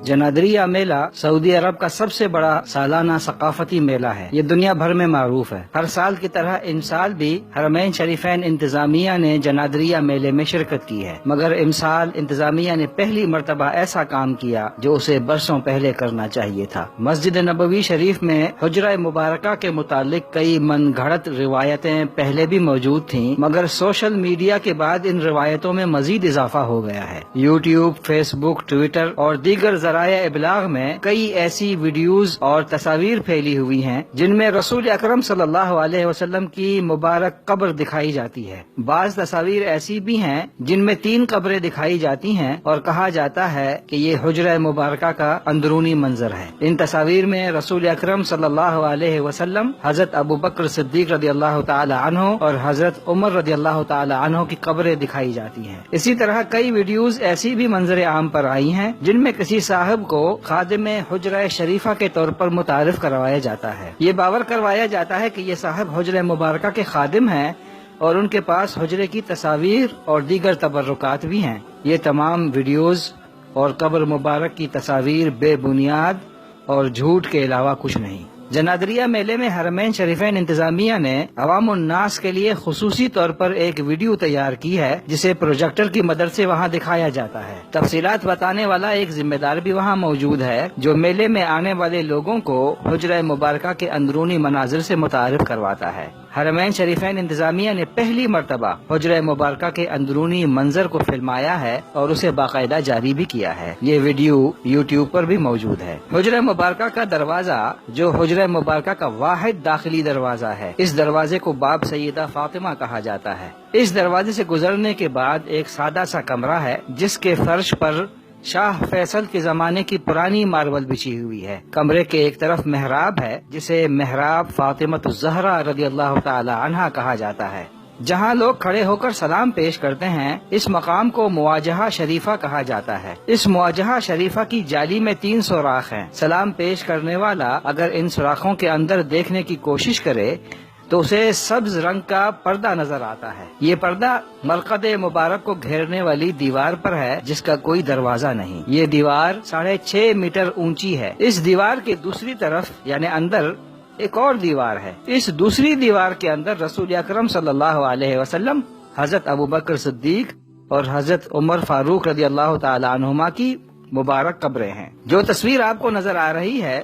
Janadriyah میلہ سعودی عرب کا سب سے بڑا سالانہ ثقافتی میلہ ہے۔ یہ دنیا بھر میں معروف ہے۔ ہر سال کی طرح ان سال بھی حرمین شریفین انتظامیہ نے جنادریہ میلے میں شرکت کی ہے، مگر امسال انتظامیہ نے پہلی مرتبہ ایسا کام کیا جو اسے برسوں پہلے کرنا چاہیے تھا۔ مسجد نبوی شریف میں حجرہ مبارکہ کے متعلق کئی من گھڑت روایتیں پہلے بھی موجود تھیں، مگر سوشل میڈیا کے بعد ان روایتوں میں مزید اضافہ ہو گیا ہے۔ یوٹیوب، فیس بک، ٹویٹر اور دیگر ذرائع ابلاغ میں کئی ایسی ویڈیوز اور تصاویر پھیلی ہوئی ہیں جن میں رسول اکرم صلی اللہ علیہ وسلم کی مبارک قبر دکھائی جاتی ہے۔ بعض تصاویر ایسی بھی ہیں جن میں 3 قبریں دکھائی جاتی ہیں اور کہا جاتا ہے کہ یہ حجرہ مبارکہ کا اندرونی منظر ہے۔ ان تصاویر میں رسول اکرم صلی اللہ علیہ وسلم، حضرت ابو بکر صدیق رضی اللہ تعالی عنہ اور حضرت عمر رضی اللہ تعالی عنہ کی قبریں دکھائی جاتی ہیں۔ اسی طرح کئی ویڈیوز ایسی بھی منظر عام پر آئی ہیں جن میں کسی صاحب کو خادم حجرہ شریفہ کے طور پر متعارف کروایا جاتا ہے۔ یہ باور کروایا جاتا ہے کہ یہ صاحب حجرہ مبارکہ کے خادم ہیں اور ان کے پاس حجرے کی تصاویر اور دیگر تبرکات بھی ہیں۔ یہ تمام ویڈیوز اور قبر مبارک کی تصاویر بے بنیاد اور جھوٹ کے علاوہ کچھ نہیں۔ جنادریہ میلے میں حرمین شریفین انتظامیہ نے عوام الناس کے لیے خصوصی طور پر ایک ویڈیو تیار کی ہے جسے پروجیکٹر کی مدد سے وہاں دکھایا جاتا ہے۔ تفصیلات بتانے والا ایک ذمہ دار بھی وہاں موجود ہے جو میلے میں آنے والے لوگوں کو حجرہ مبارکہ کے اندرونی مناظر سے متعارف کرواتا ہے۔ حرمین شریفین انتظامیہ نے پہلی مرتبہ حجرہ مبارکہ کے اندرونی منظر کو فلمایا ہے اور اسے باقاعدہ جاری بھی کیا ہے۔ یہ ویڈیو یوٹیوب پر بھی موجود ہے۔ حجرہ مبارکہ کا دروازہ جو حجرہ مبارکہ کا واحد داخلی دروازہ ہے، اس دروازے کو باب سیدہ فاطمہ کہا جاتا ہے۔ اس دروازے سے گزرنے کے بعد ایک سادہ سا کمرہ ہے جس کے فرش پر شاہ فیصل کے زمانے کی پرانی ماربل بچھی ہوئی ہے۔ کمرے کے ایک طرف محراب ہے جسے محراب فاطمہ الزہرا رضی اللہ تعالی عنہا کہا جاتا ہے، جہاں لوگ کھڑے ہو کر سلام پیش کرتے ہیں۔ اس مقام کو مواجہہ شریفہ کہا جاتا ہے۔ اس مواجہہ شریفہ کی جالی میں 3 سوراخ ہیں۔ سلام پیش کرنے والا اگر ان سوراخوں کے اندر دیکھنے کی کوشش کرے تو اسے سبز رنگ کا پردہ نظر آتا ہے۔ یہ پردہ مرقد مبارک کو گھیرنے والی دیوار پر ہے جس کا کوئی دروازہ نہیں۔ یہ دیوار 6.5 میٹر اونچی ہے۔ اس دیوار کے دوسری طرف یعنی اندر ایک اور دیوار ہے۔ اس دوسری دیوار کے اندر رسول اکرم صلی اللہ علیہ وسلم، حضرت ابو بکر صدیق اور حضرت عمر فاروق رضی اللہ تعالی عنہما کی مبارک قبریں ہیں۔ جو تصویر آپ کو نظر آ رہی ہے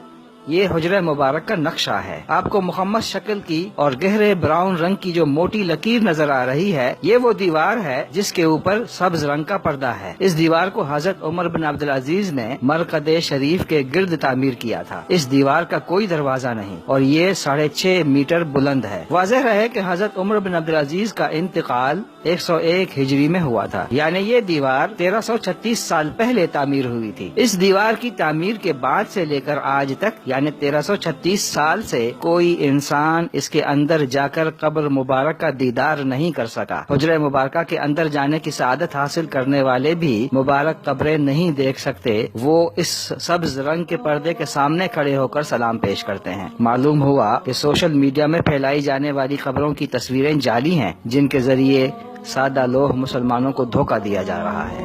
یہ حجرہ مبارک کا نقشہ ہے۔ آپ کو مخمس شکل کی اور گہرے براؤن رنگ کی جو موٹی لکیر نظر آ رہی ہے یہ وہ دیوار ہے جس کے اوپر سبز رنگ کا پردہ ہے۔ اس دیوار کو حضرت عمر بن عبدالعزیز نے مرقد شریف کے گرد تعمیر کیا تھا۔ اس دیوار کا کوئی دروازہ نہیں اور یہ 6.5 میٹر بلند ہے۔ واضح رہے کہ حضرت عمر بن عبدالعزیز کا انتقال 101 ہجری میں ہوا تھا، یعنی یہ دیوار 1336 سال پہلے تعمیر ہوئی تھی۔ اس دیوار کی تعمیر کے بعد سے لے کر آج تک یعنی 1336 سال سے کوئی انسان اس کے اندر جا کر قبر مبارک کا دیدار نہیں کر سکا۔ حجرہ مبارکہ کے اندر جانے کی سعادت حاصل کرنے والے بھی مبارک قبریں نہیں دیکھ سکتے، وہ اس سبز رنگ کے پردے کے سامنے کھڑے ہو کر سلام پیش کرتے ہیں۔ معلوم ہوا کہ سوشل میڈیا میں پھیلائی جانے والی خبروں کی تصویریں جعلی ہیں جن کے ذریعے سادہ لوح مسلمانوں کو دھوکہ دیا جا رہا ہے۔